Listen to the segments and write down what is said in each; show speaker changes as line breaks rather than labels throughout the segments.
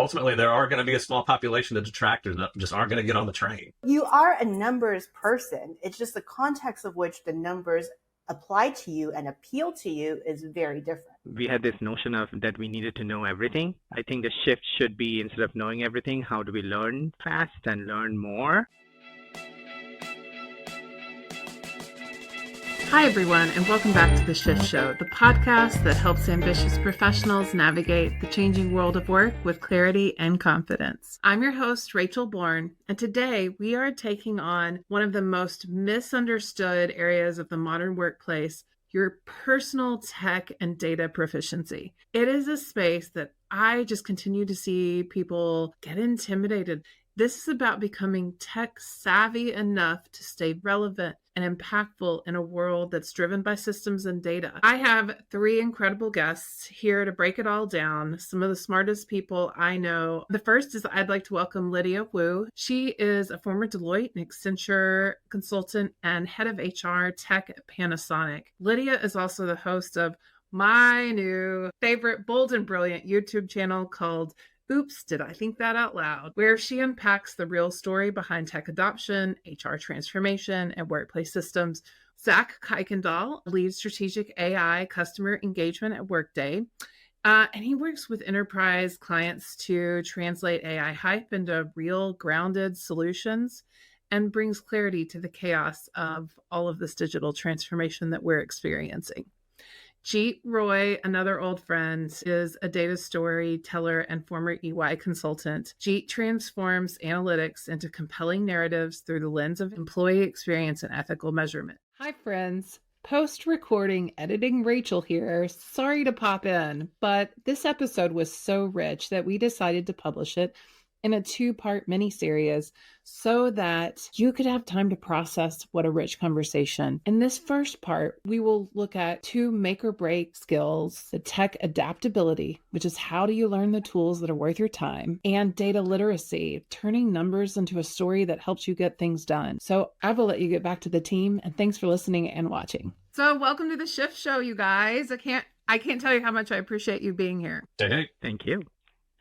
ultimately there are going to be a small population of detractors that just aren't going to get on the train.
You are a numbers person. It's just the context of which the numbers apply to you and appeal to you is very different.
We had this notion of that we needed to know everything. I think the shift should be, instead of knowing everything, how do we learn fast and learn more?
Hi, everyone, and welcome back to The Shift Show, the podcast that helps ambitious professionals navigate the changing world of work with clarity and confidence. I'm your host, Rachel Bourne, and today we are taking on one of the most misunderstood areas of the modern workplace, your personal tech and data proficiency. It is a space that I just continue to see people get intimidated. This is about becoming tech savvy enough to stay relevant and impactful in a world that's driven by systems and data. I have three incredible guests here to break it all down, some of the smartest people I know. The first is I'd like to welcome Lydia Wu. She is a former Deloitte and Accenture consultant and head of HR tech at Panasonic. Lydia is also the host of my new favorite bold and brilliant YouTube channel called Oops, Did I Think That Out Loud?, where she unpacks the real story behind tech adoption, HR transformation, and workplace systems. Zach Kuykendall leads strategic AI customer engagement at Workday, and he works with enterprise clients to translate AI hype into real grounded solutions and brings clarity to the chaos of all of this digital transformation that we're experiencing. Jeet Roy, another old friend, is a data storyteller and former EY consultant. Jeet transforms analytics into compelling narratives through the lens of employee experience and ethical measurement. Hi, friends. Post-recording editing Rachel here. Sorry to pop in, but this episode was so rich that we decided to publish it in a two-part mini-series so that you could have time to process what a rich conversation. In this first part, we will look at two make or break skills, the tech adaptability, which is how do you learn the tools that are worth your time, and data literacy, turning numbers into a story that helps you get things done. So I will let you get back to the team, and thanks for listening and watching. So welcome to the Shift Show, you guys. I can't tell you how much I appreciate you being here.
Hey.
Thank you.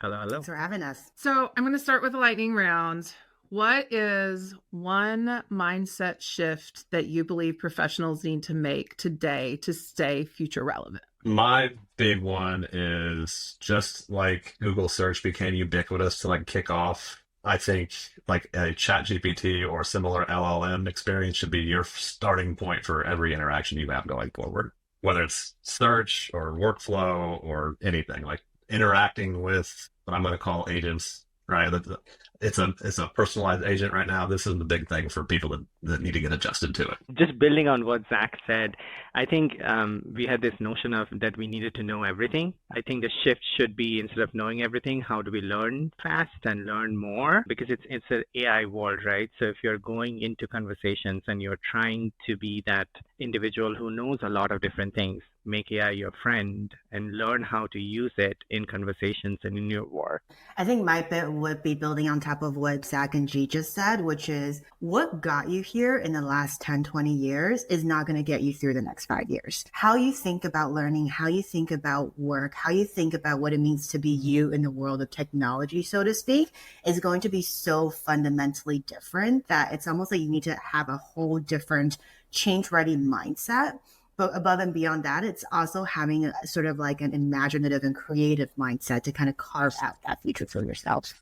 Hello.
Thanks for having us.
So I'm going to start with a lightning round. What is one mindset shift that you believe professionals need to make today to stay future relevant?
My big one is just like Google search became ubiquitous to kick off. I think like a ChatGPT or similar LLM experience should be your starting point for every interaction you have going forward, whether it's search or workflow or anything, like interacting with what I'm going to call agents, right? It's a personalized agent right now. This is the big thing for people that need to get adjusted to it.
Just building on what Zach said, I think we had this notion of that we needed to know everything. I think the shift should be, instead of knowing everything, how do we learn fast and learn more? Because it's an AI world, right? So if you're going into conversations and you're trying to be that individual who knows a lot of different things, make AI your friend and learn how to use it in conversations and in your work.
I think my bit would be building on top of what Zach and G just said, which is what got you here in the last 10, 20 years is not going to get you through the next 5 years. How you think about learning, how you think about work, how you think about what it means to be you in the world of technology, so to speak, is going to be so fundamentally different that it's almost like you need to have a whole different change-ready mindset. But above and beyond that, it's also having a sort of like an imaginative and creative mindset to kind of carve out that future for yourself.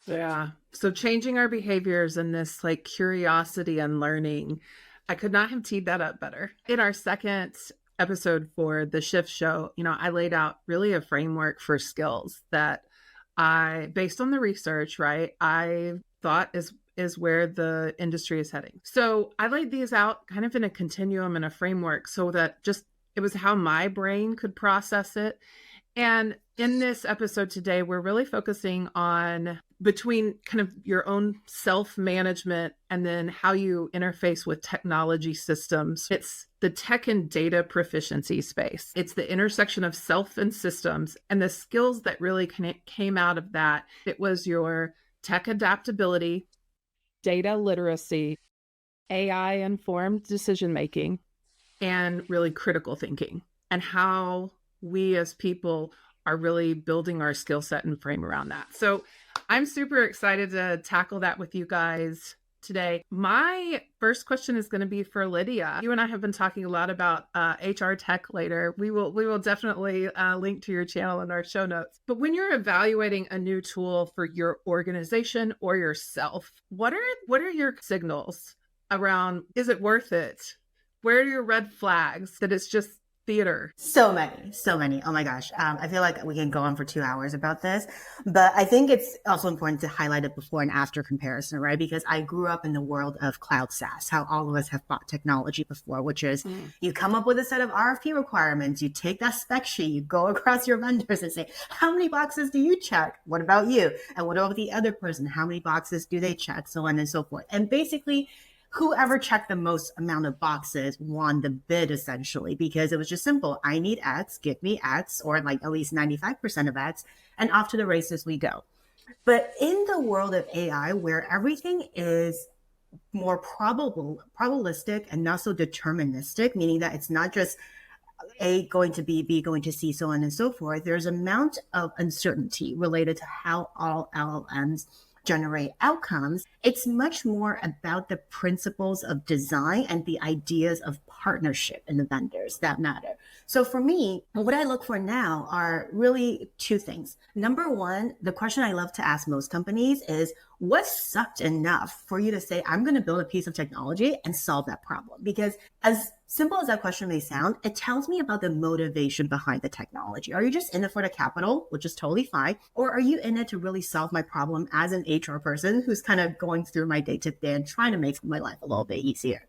Yeah. So changing our behaviors and this curiosity and learning, I could not have teed that up better. In our second episode for the Shift Show, I laid out really a framework for skills that based on the research, right, I thought is where the industry is heading. So I laid these out kind of in a continuum and a framework so that it was how my brain could process it. And in this episode today, we're really focusing on between kind of your own self-management and then how you interface with technology systems. It's the tech and data proficiency space. It's the intersection of self and systems and the skills that really came out of that. It was your tech adaptability, data literacy, AI-informed decision-making, and really critical thinking, and how we as people are really building our skill set and frame around that. So I'm super excited to tackle that with you guys today. My first question is going to be for Lydia. You and I have been talking a lot about HR tech later. We will definitely link to your channel in our show notes. But when you're evaluating a new tool for your organization or yourself, what are your signals around, is it worth it? Where are your red flags that it's just theater?
So many, so many. Oh my gosh. I feel like we can go on for 2 hours about this, but I think it's also important to highlight a before and after comparison, right? Because I grew up in the world of cloud SaaS, how all of us have bought technology before, which is you come up with a set of RFP requirements, you take that spec sheet, you go across your vendors and say, how many boxes do you check? What about you? And what about the other person? How many boxes do they check? So on and so forth. And basically, whoever checked the most amount of boxes won the bid, essentially, because it was just simple. I need X, give me X, or like at least 95% of X, and off to the races we go. But in the world of AI, where everything is more probabilistic and not so deterministic, meaning that it's not just A going to B going to C, so on and so forth, there's an amount of uncertainty related to how all LLMs generate outcomes. It's much more about the principles of design and the ideas of partnership in the vendors that matter. So for me, what I look for now are really two things. Number one, the question I love to ask most companies is, what sucked enough for you to say, I'm going to build a piece of technology and solve that problem? Because as simple as that question may sound, it tells me about the motivation behind the technology. Are you just in it for the capital, which is totally fine? Or are you in it to really solve my problem as an HR person who's kind of going through my day to day and trying to make my life a little bit easier?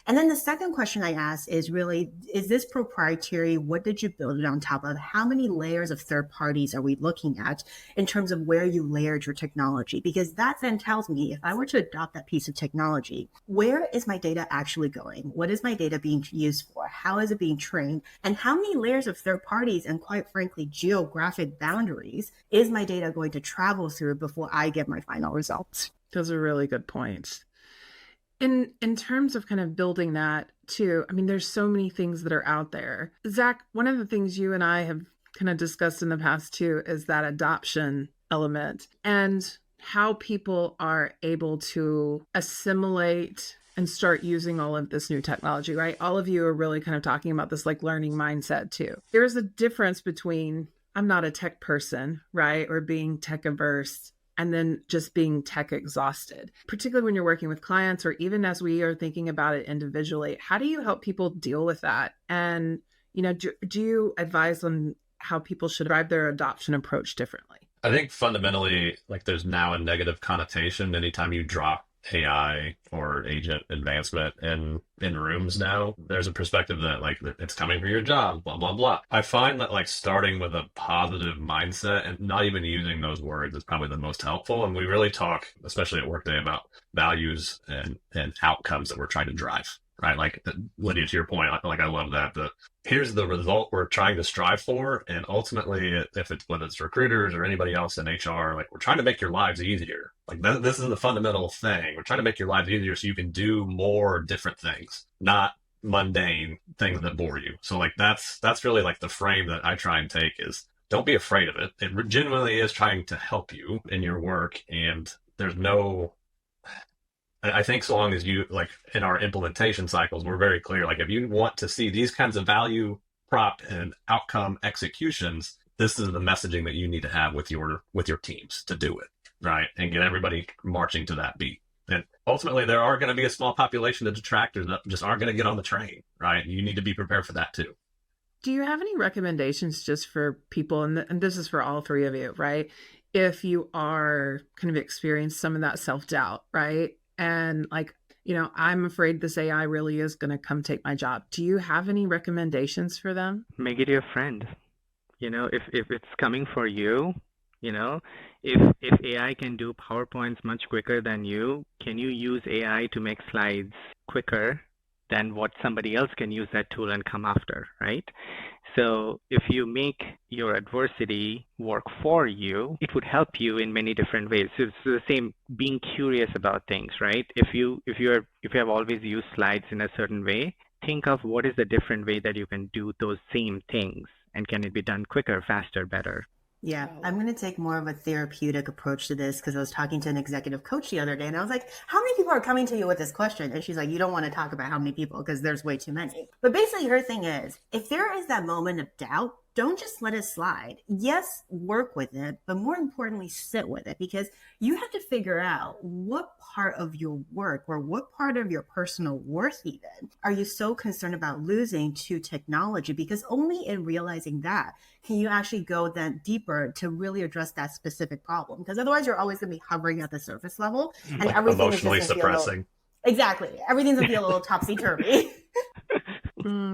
And then the second question I ask is really, is this proprietary? What did you build it on top of? How many layers of third parties are we looking at in terms of where you layered your technology? Because that then tells me, if I were to adopt that piece of technology, where is my data actually going? What is my data being used for? How is it being trained? And how many layers of third parties and, quite frankly, geographic boundaries is my data going to travel through before I get my final results?
Those are really good points. In terms of kind of building that too, I mean, there's so many things that are out there. Zach, one of the things you and I have kind of discussed in the past too is that adoption element and how people are able to assimilate and start using all of this new technology, right? All of you are really kind of talking about this like learning mindset too. There's a difference between I'm not a tech person, right? Or being tech averse and then just being tech exhausted, particularly when you're working with clients or even as we are thinking about it individually. How do you help people deal with that? And, do you advise on how people should drive their adoption approach differently?
I think fundamentally, like there's now a negative connotation anytime you drop AI or agent advancement in rooms now. There's a perspective that like it's coming for your job, blah blah blah. I find that like starting with a positive mindset and not even using those words is probably the most helpful. And we really talk, especially at Workday, about values and outcomes that we're trying to drive. Right, like Lydia, to your point, like I love that. Here's the result we're trying to strive for, and ultimately, if it's whether it's recruiters or anybody else in HR, like we're trying to make your lives easier. Like this is the fundamental thing. We're trying to make your lives easier so you can do more different things, not mundane things that bore you. So like that's really like the frame that I try and take is don't be afraid of it. It genuinely is trying to help you in your work, and there's no. I think so long as you, like in our implementation cycles, we're very clear, like if you want to see these kinds of value prop and outcome executions, this is the messaging that you need to have with your teams to do it, right? And get everybody marching to that beat. And ultimately, there are going to be a small population of detractors that just aren't going to get on the train, right? You need to be prepared for that too.
Do you have any recommendations just for people, and this is for all three of you, right? If you are kind of experiencing some of that self-doubt, right? And like, I'm afraid this AI really is going to come take my job. Do you have any recommendations for them?
Make it your friend. If it's coming for you, if AI can do PowerPoints much quicker than you, can you use AI to make slides quicker than what somebody else can use that tool and come after, right? So if you make your adversity work for you, it would help you in many different ways. So it's the same being curious about things, right? If you have always used slides in a certain way, think of what is the different way that you can do those same things and can it be done quicker, faster, better?
Yeah, I'm going to take more of a therapeutic approach to this because I was talking to an executive coach the other day and I was like, how many people are coming to you with this question? And she's like, you don't want to talk about how many people because there's way too many. But basically, her thing is, if there is that moment of doubt, don't just let it slide. Yes, work with it, but more importantly, sit with it because you have to figure out what part of your work or what part of your personal worth even are you so concerned about losing to technology, because only in realizing that can you actually go then deeper to really address that specific problem, because otherwise you're always going to be hovering at the surface level and
Like
everything is just
emotionally
going to feel a little,
suppressing.
exactly, everything's going to feel a little topsy-turvy.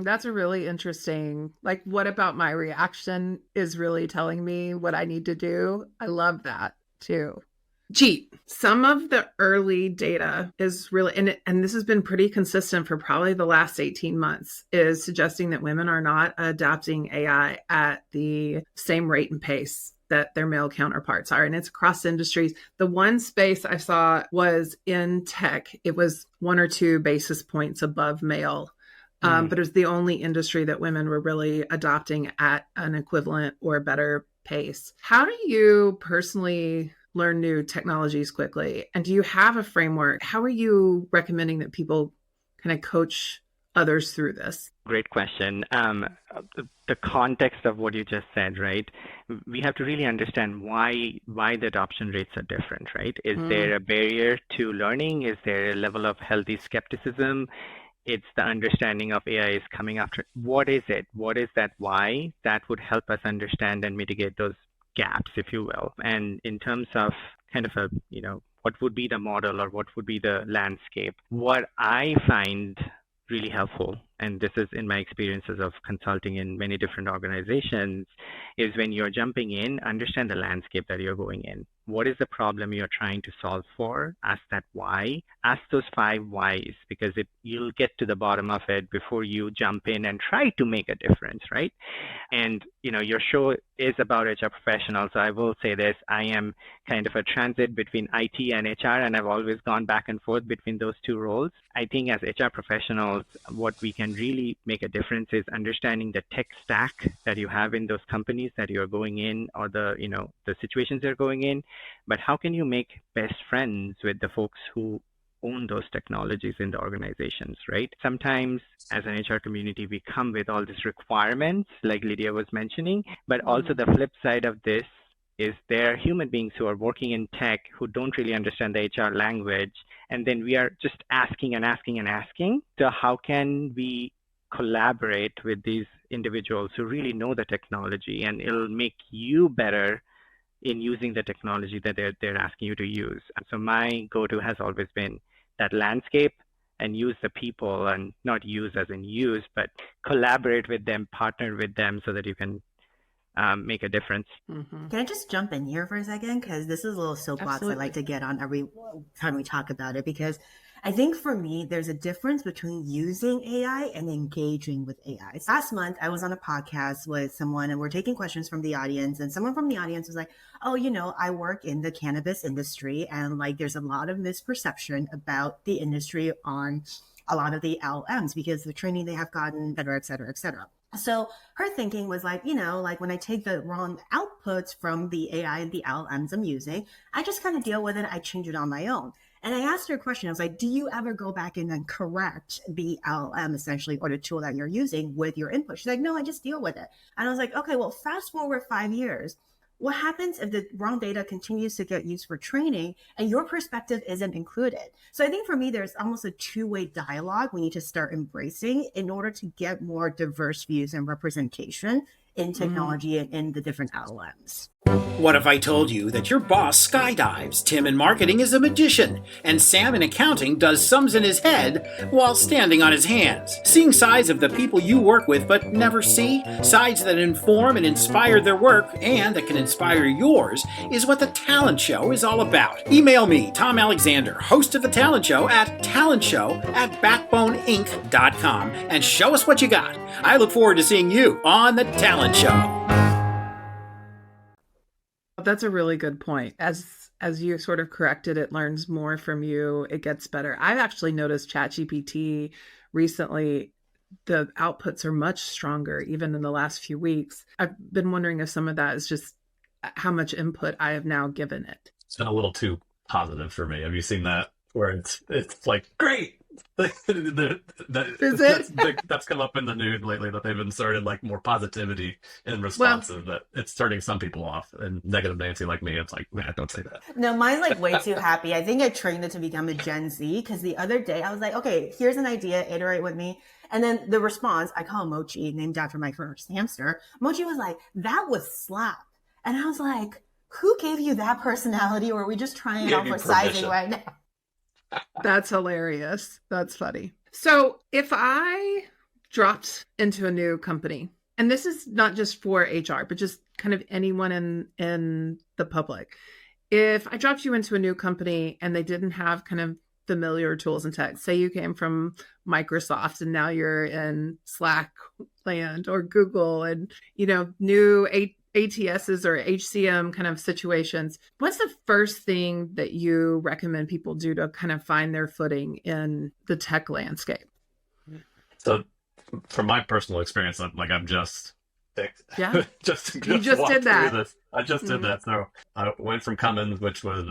That's a really interesting, like, what about my reaction is really telling me what I need to do? I love that too. Jeet, some of the early data is really, and this has been pretty consistent for probably the last 18 months, is suggesting that women are not adopting AI at the same rate and pace that their male counterparts are. And it's across industries. The one space I saw was in tech. It was 1 or 2 basis points above male. But it was the only industry that women were really adopting at an equivalent or better pace. How do you personally learn new technologies quickly? And do you have a framework? How are you recommending that people kind of coach others through this?
Great question. The context of what you just said, right? We have to really understand why the adoption rates are different, right? Is there a barrier to learning? Is there a level of healthy skepticism? It's the understanding of AI is coming after. What is it? What is that why? That would help us understand and mitigate those gaps, if you will. And in terms of kind of what would be the model or what would be the landscape, what I find really helpful, and this is in my experiences of consulting in many different organizations, is when you're jumping in, understand the landscape that you're going in. What is the problem you're trying to solve for? Ask that why. Ask those 5 whys, because you'll get to the bottom of it before you jump in and try to make a difference, right? And your show is about HR professionals. So I will say this: I am kind of a transit between IT and HR, and I've always gone back and forth between those 2 roles. I think as HR professionals, what we can really make a difference is understanding the tech stack that you have in those companies that you're going in, or the situations you're going in. But how can you make best friends with the folks who own those technologies in the organizations, right? Sometimes as an HR community, we come with all these requirements, like Lydia was mentioning, but also the flip side of this is there are human beings who are working in tech who don't really understand the HR language. And then we are just asking and asking and asking. So how can we collaborate with these individuals who really know the technology, and it'll make you better in using the technology that they're asking you to use. And so my go-to has always been that landscape, and use the people, and not use as in use, but collaborate with them, partner with them so that you can make a difference.
Can I just jump in here for a second? Because this is a little soapbox
Absolutely.
I like to get on every time we talk about it, because I think for me, there's a difference between using AI and engaging with AI. Last month, I was on a podcast with someone and we're taking questions from the audience, and someone from the audience was like, oh, I work in the cannabis industry, and like there's a lot of misperception about the industry on a lot of the LMs because the training they have gotten, et cetera, et cetera, et cetera. So her thinking was like, like when I take the wrong outputs from the AI and the LLMs I'm using, I just kind of deal with it. I change it on my own. And I asked her a question. I was like, do you ever go back and then correct the LLM essentially, or the tool that you're using with your input? She's like, no, I just deal with it. And I was like, okay, well, fast forward 5 years. What happens if the wrong data continues to get used for training and your perspective isn't included? So I think for me, there's almost a 2-way dialogue we need to start embracing in order to get more diverse views and representation in technology and in the different LLMs.
What if I told you that your boss skydives, Tim in marketing is a magician, and Sam in accounting does sums in his head while standing on his hands? Seeing sides of the people you work with but never see, sides that inform and inspire their work and that can inspire yours, is what The Talent Show is all about. Email me, Tom Alexander, host of The Talent Show, at talentshow@backboneinc.com, and show us what you got. I look forward to seeing you on The Talent Show.
That's a really good point. As you sort of corrected, it learns more from you. It gets better. I've actually noticed ChatGPT recently the outputs are much stronger even in the last few weeks. I've been wondering if some of that is just how much input I have now given it.
It's been a little too positive for me. Have you seen that where it's like great?
Is it?
That's come up in the news lately that they've inserted like more positivity in
Well,
responses that it's turning some people off. And negative Nancy like me, it's like, man, don't say that.
No, mine's like way too happy. I think I trained it to become a Gen Z because the other day I was like, okay, here's an idea, iterate with me. And then the response, I call Mochi, named after my first hamster. Mochi was like, that was slap. And I was like, who gave you that personality, or are we just trying it out for sizing right now?
that's hilarious. That's funny. So if I dropped into a new company, and this is not just for HR, but just kind of anyone in the public, if I dropped you into a new company and they didn't have kind of familiar tools and tech, say you came from Microsoft and now you're in Slack land or Google and, new ATSs or HCM kind of situations, what's the first thing that you recommend people do to kind of find their footing in the tech landscape?
So, from my personal experience, I'm just
Yeah,
just
you just did that.
this. I just did that. So I went from Cummins, which was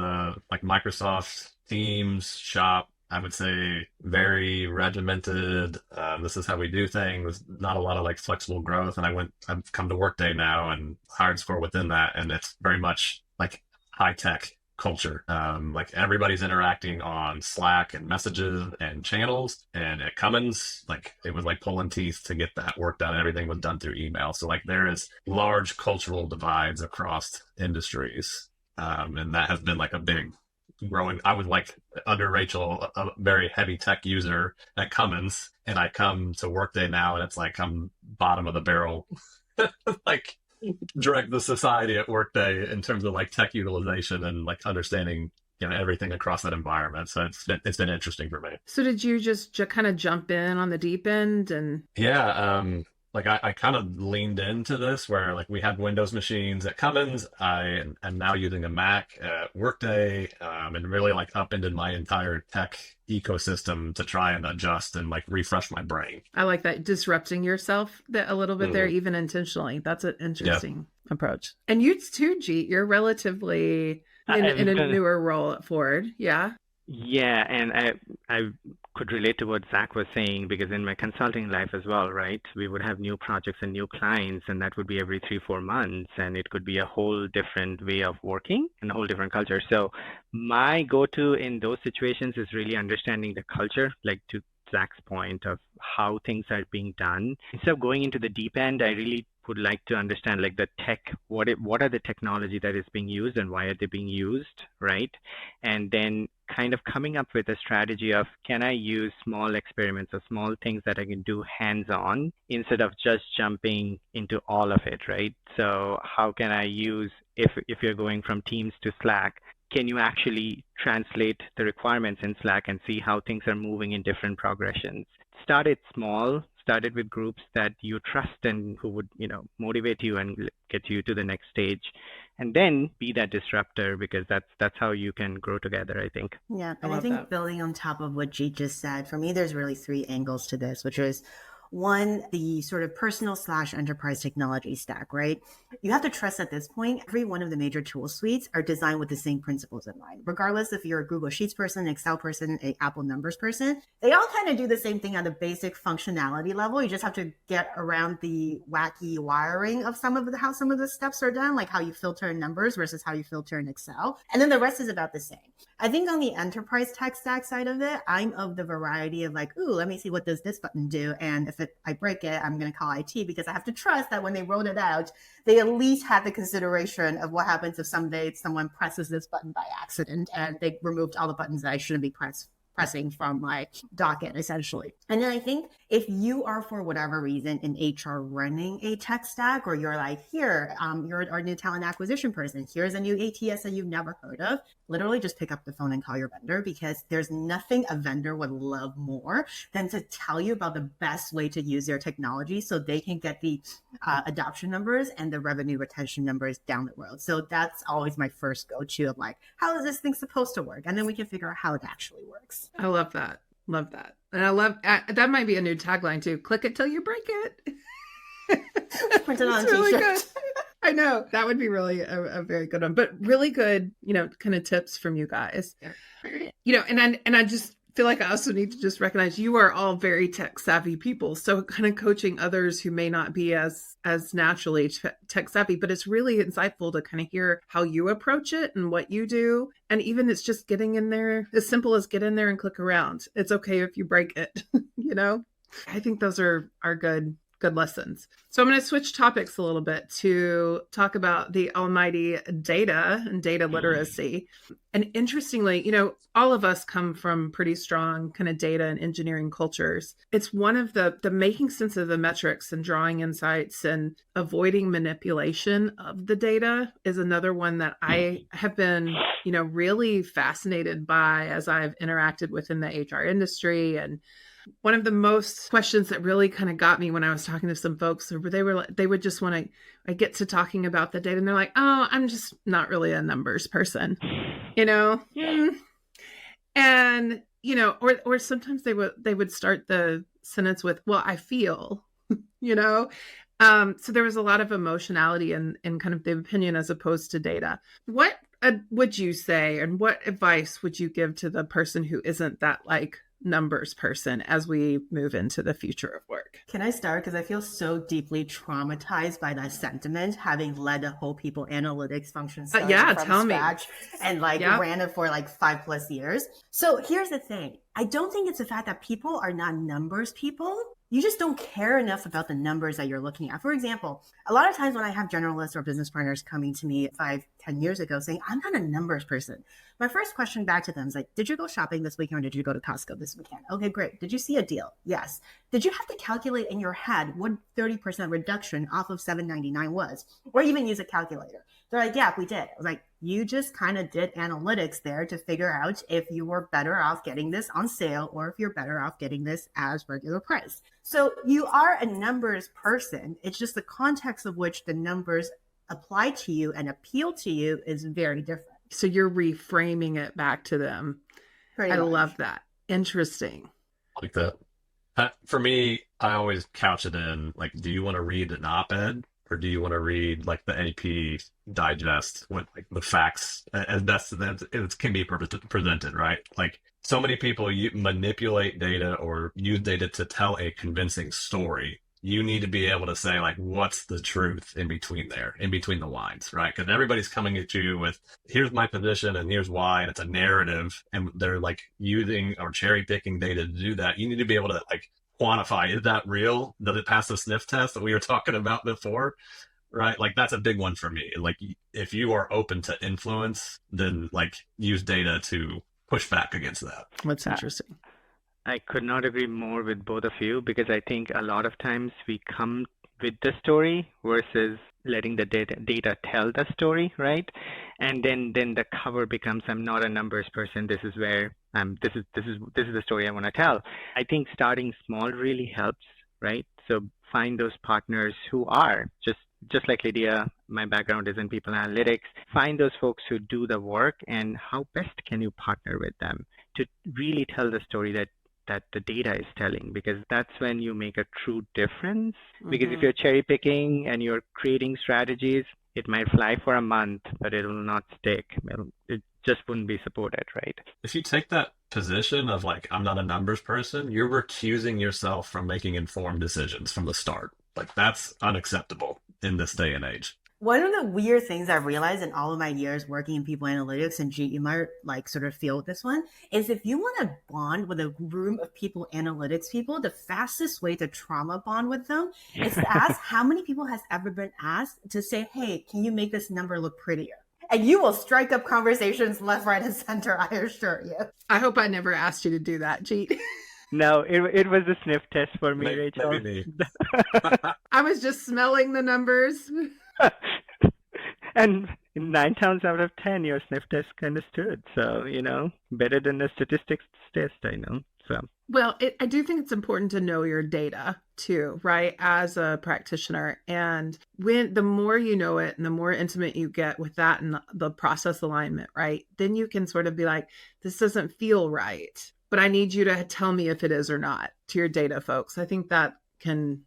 like Microsoft Teams shop. I would say very regimented. This is how we do things. Not a lot of like flexible growth. And I've come to Workday now and hired score within that. And it's very much like high tech culture. Like everybody's interacting on Slack and messages and channels. And at Cummins, like it was like pulling teeth to get that work done. Everything was done through email. So like there is large cultural divides across industries. And that has been like a big growing. I was like under Rachel, a very heavy tech user at Cummins, and I come to Workday now, and it's like I'm bottom of the barrel, like direct the society at Workday in terms of like tech utilization and like understanding everything across that environment. So it's been interesting for me.
So did you just kind of jump in on the deep end and?
Yeah, like I kind of leaned into this where like we had Windows machines at Cummins. I am now using a Mac at Workday, and really like upended my entire tech ecosystem to try and adjust and like refresh my brain.
I like that, disrupting yourself a little bit there, even intentionally. That's an interesting approach. And you too, Jeet, you're relatively in a newer role at Ford. Yeah.
Yeah, and I could relate to what Zach was saying, because in my consulting life as well, right? We would have new projects and new clients, and that would be every 3-4 months, and it could be a whole different way of working and a whole different culture. So my go-to in those situations is really understanding the culture, like to Zach's point of how things are being done. Instead of going into the deep end, I really would like to understand like the tech, what are the technology that is being used and why are they being used, right? And then kind of coming up with a strategy of, can I use small experiments or small things that I can do hands-on instead of just jumping into all of it, right? So how can I use, if you're going from Teams to Slack, can you actually translate the requirements in Slack and see how things are moving in different progressions? Start it small, start it with groups that you trust and who would, motivate you and get you to the next stage. And then be that disruptor, because that's how you can grow together, I think.
Yeah, and I think building on top of what Jeet just said, for me, there's really 3 angles to this, which is one, the sort of personal / enterprise technology stack, right? You have to trust at this point, every one of the major tool suites are designed with the same principles in mind. Regardless if you're a Google Sheets person, Excel person, a Apple Numbers person, they all kind of do the same thing at a basic functionality level. You just have to get around the wacky wiring of how some of the steps are done, like how you filter in Numbers versus how you filter in Excel. And then the rest is about the same. I think on the enterprise tech stack side of it, I'm of the variety of like, ooh, let me see what does this button do. And if I break it, I'm going to call IT, because I have to trust that when they wrote it out, they at least had the consideration of what happens if someday someone presses this button by accident and they removed all the buttons that I shouldn't be pressing from my docket, essentially. And then I think if you are, for whatever reason, in HR running a tech stack, or you're like, here, you're our new talent acquisition person, here's a new ATS that you've never heard of, literally just pick up the phone and call your vendor, because there's nothing a vendor would love more than to tell you about the best way to use their technology so they can get the adoption numbers and the revenue retention numbers down the road. So that's always my first go-to of like, how is this thing supposed to work? And then we can figure out how it actually works.
I love that. Love that. And I love that might be a new tagline too. Click it till you break it.
Print it on a
It's really
t-shirt.
good. I know that would be really a very good one, but really good, kind of tips from you guys. Yeah. And I just feel like I also need to just recognize you are all very tech savvy people. So kind of coaching others who may not be as naturally tech savvy, but it's really insightful to kind of hear how you approach it and what you do. And even it's just getting in there, as simple as get in there and click around. It's okay if you break it, I think those are good lessons. So I'm going to switch topics a little bit to talk about the almighty data and data literacy. And interestingly, all of us come from pretty strong kind of data and engineering cultures. It's one of the making sense of the metrics and drawing insights and avoiding manipulation of the data is another one that I have been, really fascinated by as I've interacted within the HR industry. And one of the most questions that really kind of got me when I was talking to some folks, they would just want to, I get to talking about the data and they're like, oh, I'm just not really a numbers person, and, or sometimes they would start the sentence with, well, I feel, so there was a lot of emotionality in kind of the opinion as opposed to data. What would you say, and what advice would you give to the person who isn't that numbers person as we move into the future of work?
Can I start? Because I feel so deeply traumatized by that sentiment, having led a whole people analytics function from scratch and ran it for 5+ years. So here's the thing. I don't think it's the fact that people are not numbers people. You just don't care enough about the numbers that you're looking at. For example, a lot of times when I have generalists or business partners coming to me 5-10 years ago saying, I'm not a numbers person, my first question back to them is did you go shopping this weekend or did you go to Costco this weekend? Okay, great. Did you see a deal? Yes. Did you have to calculate in your head what 30% reduction off of $7.99 was? Or even use a calculator? They're like, yeah, we did. I was like, you just kind of did analytics there to figure out if you were better off getting this on sale or if you're better off getting this as regular price. So you are a numbers person. It's just the context of which the numbers apply to you and appeal to you is very different.
So you're reframing it back to them. I love that. Interesting.
Like that. For me, I always couch it in do you want to read an op-ed or do you want to read the AP digest with the facts as best as it can be presented, right? So many people manipulate data or use data to tell a convincing story. You need to be able to say what's the truth in between the lines, right? Because everybody's coming at you with here's my position and here's why, and it's a narrative, and they're using or cherry picking data to do that. You need to be able to quantify, is that real? Does it pass the sniff test that we were talking about before? Right? That's a big one for me. If you are open to influence, then use data to push back against that.
That's interesting.
I could not agree more with both of you because I think a lot of times we come with the story versus letting the data tell the story, right? And then the cover becomes, I'm not a numbers person. This is where this is the story I want to tell. I think starting small really helps, right? So find those partners who are just like Lydia, my background is in people analytics. Find those folks who do the work, and how best can you partner with them to really tell the story that the data is telling, because that's when you make a true difference. Because if you're cherry picking and you're creating strategies, it might fly for a month, but it will not stick. It just wouldn't be supported, right?
If you take that position of I'm not a numbers person, you're recusing yourself from making informed decisions from the start. That's unacceptable in this day and age.
One of the weird things I've realized in all of my years working in people analytics, and Jeet, you might sort of feel this one, is if you want to bond with a room of people analytics people, the fastest way to trauma bond with them is to ask how many people has ever been asked to say, hey, can you make this number look prettier? And you will strike up conversations left, right, and center, I assure you.
I hope I never asked you to do that, Jeet.
No, it was a sniff test for me, Rachel.
Maybe me.
I was just smelling the numbers.
And nine times out of 10, your sniff test kind of stood. So, better than the statistics test, I know. So,
well, I do think it's important to know your data too, right? As a practitioner. And the more you know it and the more intimate you get with that and the process alignment, right? Then you can sort of be like, this doesn't feel right, but I need you to tell me if it is or not to your data folks. I think that can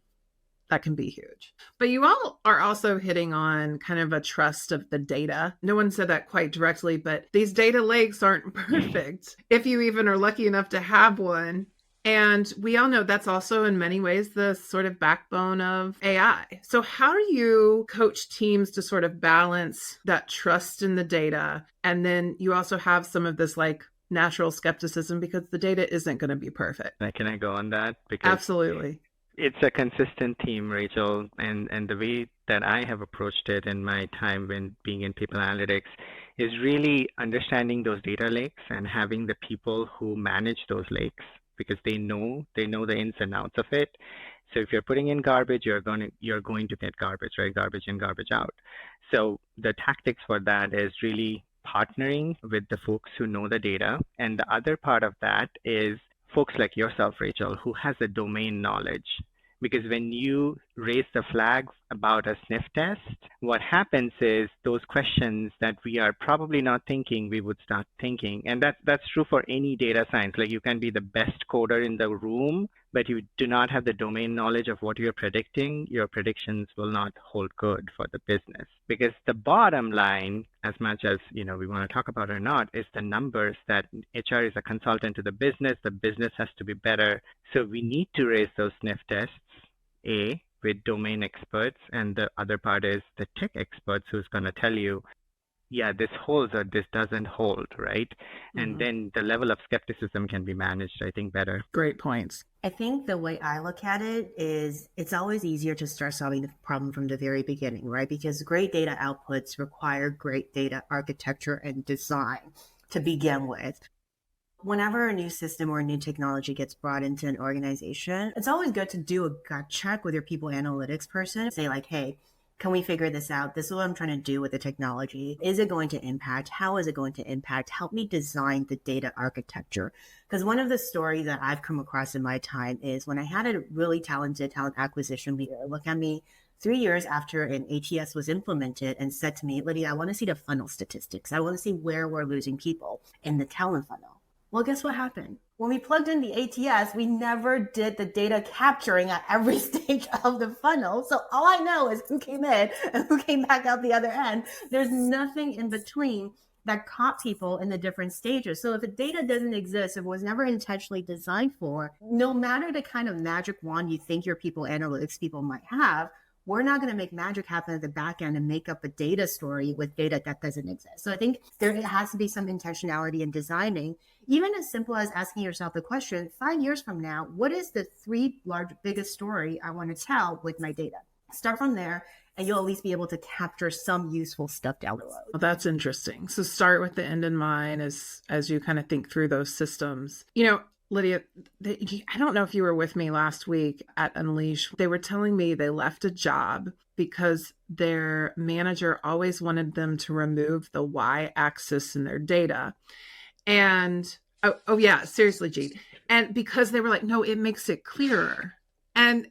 be huge. But you all are also hitting on kind of a trust of the data. No one said that quite directly, but these data lakes aren't perfect if you even are lucky enough to have one. And we all know that's also in many ways the sort of backbone of AI. So how do you coach teams to sort of balance that trust in the data? And then you also have some of this like natural skepticism because the data isn't going to be perfect.
Can I go on that? Because
absolutely.
It's a consistent theme, Rachel, and the way that I have approached it in my time when being in people analytics is really understanding those data lakes and having the people who manage those lakes because they know the ins and outs of it. So if you're putting in garbage, you're going to get garbage, right? Garbage in, garbage out. So the tactics for that is really partnering with the folks who know the data. And the other part of that is folks like yourself, Rachel, who has the domain knowledge. Because when you raise the flag about a sniff test, what happens is those questions that we are probably not thinking, we would start thinking. And that's true for any data science. Like you can be the best coder in the room, but you do not have the domain knowledge of what you're predicting, your predictions will not hold good for the business. Because the bottom line, as much as we want to talk about it or not, is the numbers that HR is a consultant to the business has to be better. So we need to raise those sniff tests, with domain experts, and the other part is the tech experts who's going to tell you, yeah, this holds or this doesn't hold, right? Mm-hmm. And then the level of skepticism can be managed, I think, better.
Great points.
I think the way I look at it is it's always easier to start solving the problem from the very beginning, right? Because great data outputs require great data architecture and design to begin with. Whenever a new system or a new technology gets brought into an organization, it's always good to do a gut check with your people analytics person. Say like, hey, can we figure this out? This is what I'm trying to do with the technology. Is it going to impact? How is it going to impact? Help me design the data architecture. Because one of the stories that I've come across in my time is when I had a really talented talent acquisition leader look at me 3 years after an ATS was implemented and said to me, Lydia, I want to see the funnel statistics. I want to see where we're losing people in the talent funnel. Well, guess what happened? When we plugged in the ATS, we never did the data capturing at every stage of the funnel. So all I know is who came in and who came back out the other end. There's nothing in between that caught people in the different stages. So if the data doesn't exist, if it was never intentionally designed for, no matter the kind of magic wand you think your people analytics people might have, we're not going to make magic happen at the back end and make up a data story with data that doesn't exist. So I think there has to be some intentionality in designing, even as simple as asking yourself the question, 5 years from now, what is the biggest story I want to tell with my data? Start from there, and you'll at least be able to capture some useful stuff down the road.
Well, that's interesting. So start with the end in mind as you kind of think through those systems. Lydia, I don't know if you were with me last week at Unleash. They were telling me they left a job because their manager always wanted them to remove the y-axis in their data. And, oh yeah, seriously, Jean. And because they were like, no, it makes it clearer. And,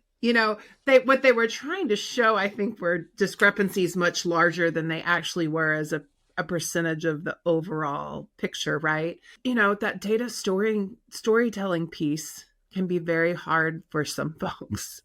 what they were trying to show, I think, were discrepancies much larger than they actually were as a percentage of the overall picture, right? That data storytelling piece can be very hard for some folks.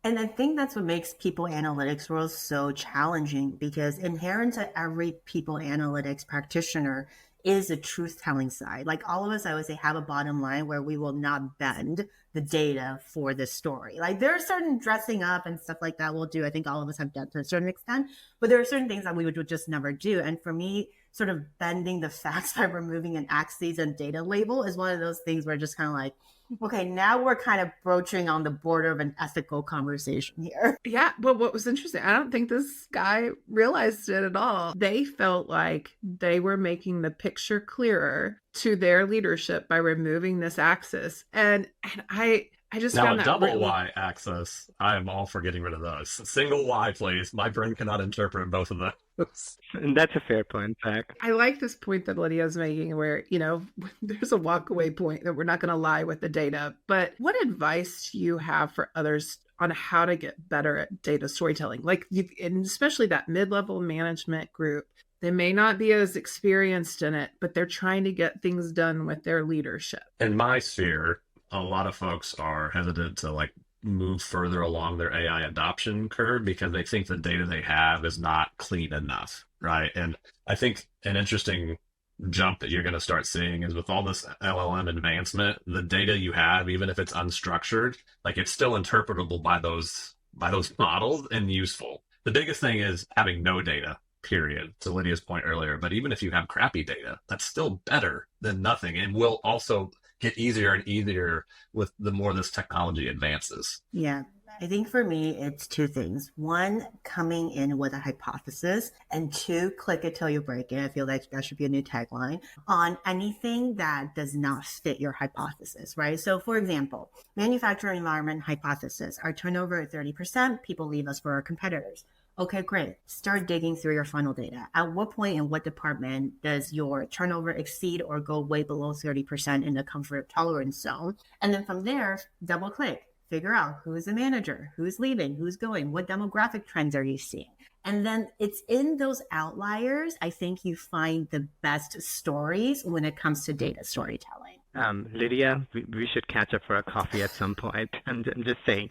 And I think that's what makes people analytics world so challenging, because inherent to every people analytics practitioner is a truth-telling side. Like all of us, I would say, have a bottom line where we will not bend the data for the story. Like there are certain dressing up and stuff like that we'll do. I think all of us have done to a certain extent, but there are certain things that we would just never do. And for me, sort of bending the facts by removing an axes and data label is one of those things where just kind of like, okay, now we're kind of broaching on the border of an ethical conversation here.
Yeah, well, what was interesting, I don't think this guy realized it at all. They felt like they were making the picture clearer to their leadership by removing this axis. And I I just
Now,
found
a
that
double
really.
Y axis, I am all for getting rid of those. Single Y, please. My brain cannot interpret both of those.
And that's a fair point, Zach.
I like this point that Lydia's making where, there's a walkaway point that we're not going to lie with the data. But what advice do you have for others on how to get better at data storytelling? Like, and especially that mid-level management group, they may not be as experienced in it, but they're trying to get things done with their leadership.
In my sphere, a lot of folks are hesitant to like move further along their AI adoption curve because they think the data they have is not clean enough, right? And I think an interesting jump that you're going to start seeing is with all this LLM advancement, the data you have, even if it's unstructured, like it's still interpretable by those models and useful. The biggest thing is having no data, period, to Lydia's point earlier. But even if you have crappy data, that's still better than nothing and will also get easier and easier with the more this technology advances.
Yeah. I think for me, it's two things. One, coming in with a hypothesis, and two, click it till you break it. I feel like that should be a new tagline on anything that does not fit your hypothesis, right? So for example, manufacturing environment hypothesis, our turnover at 30%, people leave us for our competitors. Okay, great. Start digging through your funnel data. At what point in what department does your turnover exceed or go way below 30% in the comfort tolerance zone? And then from there, double click, figure out who is the manager, who's leaving, who's going, what demographic trends are you seeing? And then it's in those outliers, I think you find the best stories when it comes to data storytelling.
Lydia, we should catch up for a coffee at some point. I'm just saying.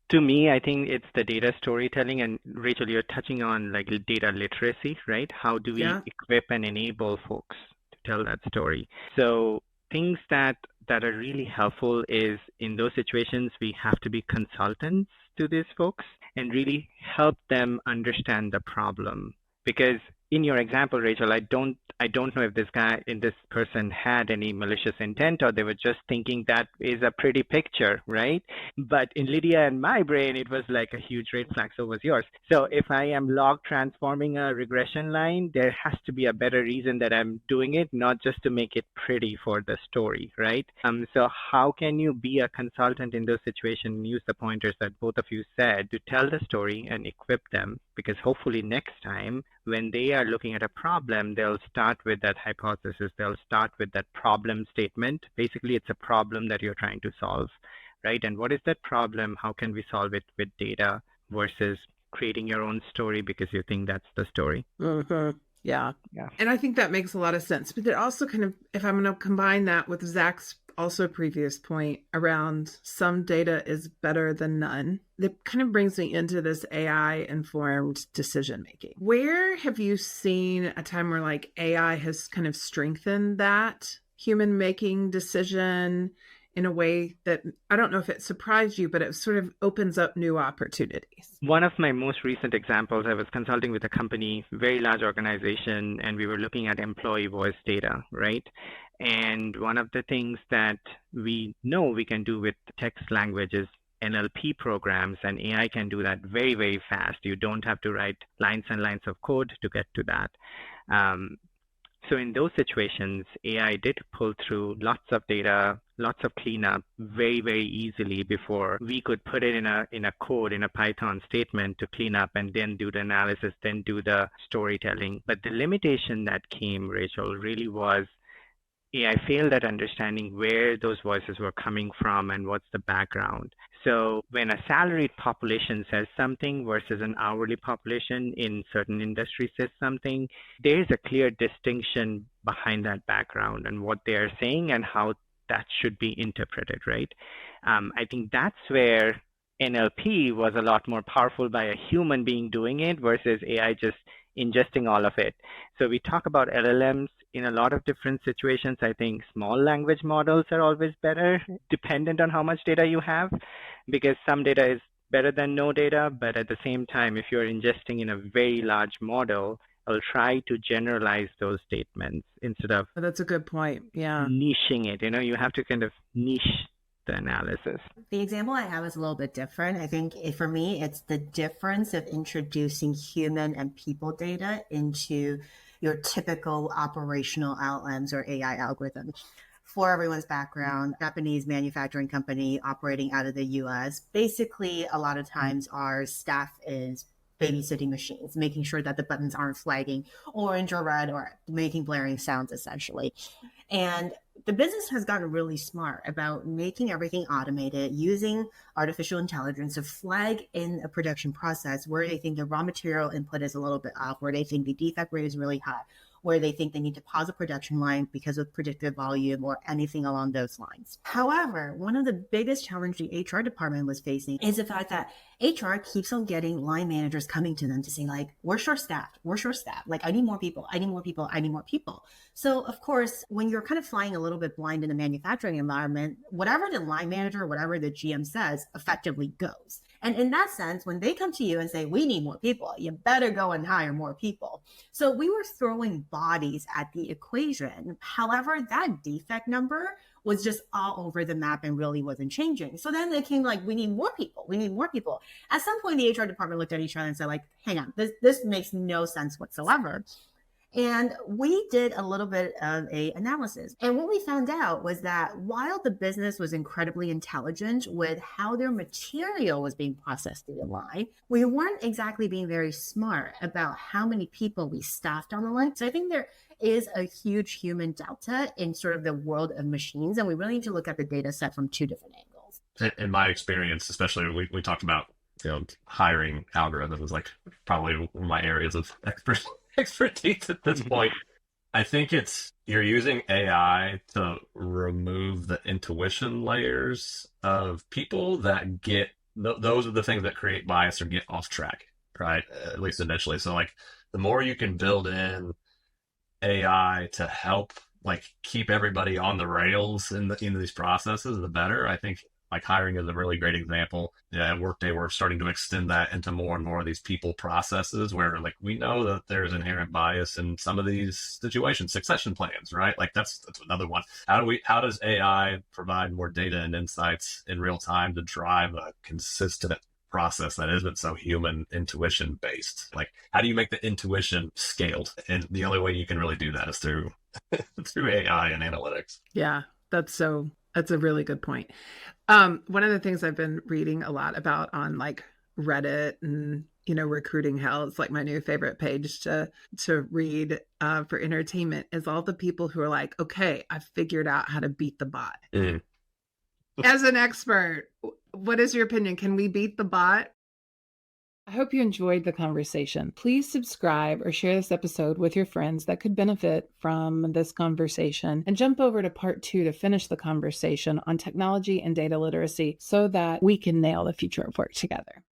To me, I think it's the data storytelling, and Rachel, you're touching on like data literacy, right? How do we equip and enable folks to tell that story? So things that are really helpful is in those situations, we have to be consultants to these folks and really help them understand the problem. Because in your example, Rachel, I don't know if this person had any malicious intent or they were just thinking that is a pretty picture, right? But in Lydia and my brain, it was like a huge red flag. So was yours. So if I am log transforming a regression line, there has to be a better reason that I'm doing it, not just to make it pretty for the story, right? So how can you be a consultant in those situations and use the pointers that both of you said to tell the story and equip them? Because hopefully next time when they are looking at a problem, they'll start with that hypothesis. They'll start with that problem statement. Basically, it's a problem that you're trying to solve, right? And what is that problem? How can we solve it with data versus creating your own story because you think that's the story?
Mm-hmm. Yeah. And I think that makes a lot of sense. But it also kind of, if I'm going to combine that with Zach's also previous point around some data is better than none, that kind of brings me into this AI informed decision making. Where have you seen a time where like AI has kind of strengthened that human making decision in a way that, I don't know if it surprised you, but it sort of opens up new opportunities?
One of my most recent examples, I was consulting with a company, very large organization, and we were looking at employee voice data, right? And one of the things that we know we can do with text language is NLP programs, and AI can do that very, very fast. You don't have to write lines and lines of code to get to that. So in those situations, AI did pull through lots of data, lots of cleanup very, very easily before we could put it in a code, in a Python statement to clean up and then do the analysis, then do the storytelling. But the limitation that came, Rachel, really was AI failed at understanding where those voices were coming from and what's the background. So when a salaried population says something versus an hourly population in certain industries says something, there is a clear distinction behind that background and what they are saying and how that should be interpreted, right? I think that's where NLP was a lot more powerful by a human being doing it versus AI just ingesting all of it. So we talk about LLMs in a lot of different situations. I think small language models are always better, dependent on how much data you have, because some data is better than no data. But at the same time, if you're ingesting in a very large model, I'll try to generalize those statements instead of
That's a good point. Yeah.
niching it. You have to kind of niche the analysis.
The example I have is a little bit different. I think for me, it's the difference of introducing human and people data into your typical operational LLMs or AI algorithms. For everyone's background, Japanese manufacturing company operating out of the US. Basically, a lot of times our staff is babysitting machines, making sure that the buttons aren't flagging orange or red or making blaring sounds, essentially. And the business has gotten really smart about making everything automated, using artificial intelligence to flag in a production process where they think the raw material input is a little bit off, where they think the defect rate is really high, where they think they need to pause a production line because of predicted volume or anything along those lines. However, one of the biggest challenges the HR department was facing is the fact that HR keeps on getting line managers coming to them to say, like, we're short staffed, like, I need more people, I need more people, I need more people. So of course, when you're kind of flying a little bit blind in the manufacturing environment, whatever the line manager, whatever the GM says effectively goes. And in that sense, when they come to you and say, we need more people, you better go and hire more people. So we were throwing bodies at the equation. However, that defect number was just all over the map and really wasn't changing. So then they came like, we need more people. We need more people. At some point, the HR department looked at each other and said, like, hang on, this makes no sense whatsoever. And we did a little bit of a analysis. And what we found out was that while the business was incredibly intelligent with how their material was being processed through the line, we weren't exactly being very smart about how many people we staffed on the line. So I think there is a huge human delta in sort of the world of machines. And we really need to look at the data set from two different angles.
In my experience, especially we talked about, hiring algorithms, like probably one of my areas of expertise at this point. I think you're using AI to remove the intuition layers of people that those are the things that create bias or get off track, right? At least initially. So like the more you can build in AI to help like keep everybody on the rails in these processes, the better. I think like hiring is a really great example. Yeah, at Workday, we're starting to extend that into more and more of these people processes where like we know that there's inherent bias in some of these situations, succession plans, right? Like that's another one. How does AI provide more data and insights in real time to drive a consistent process that isn't so human intuition based? Like how do you make the intuition scaled? And the only way you can really do that is through AI and analytics.
Yeah, that's a really good point. One of the things I've been reading a lot about on like Reddit and, recruiting hell, it's like my new favorite page to read for entertainment, is all the people who are like, okay, I figured out how to beat the bot.
Mm.
As an expert, what is your opinion? Can we beat the bot? I hope you enjoyed the conversation. Please subscribe or share this episode with your friends that could benefit from this conversation, and jump over to part 2 to finish the conversation on technology and data literacy so that we can nail the future of work together.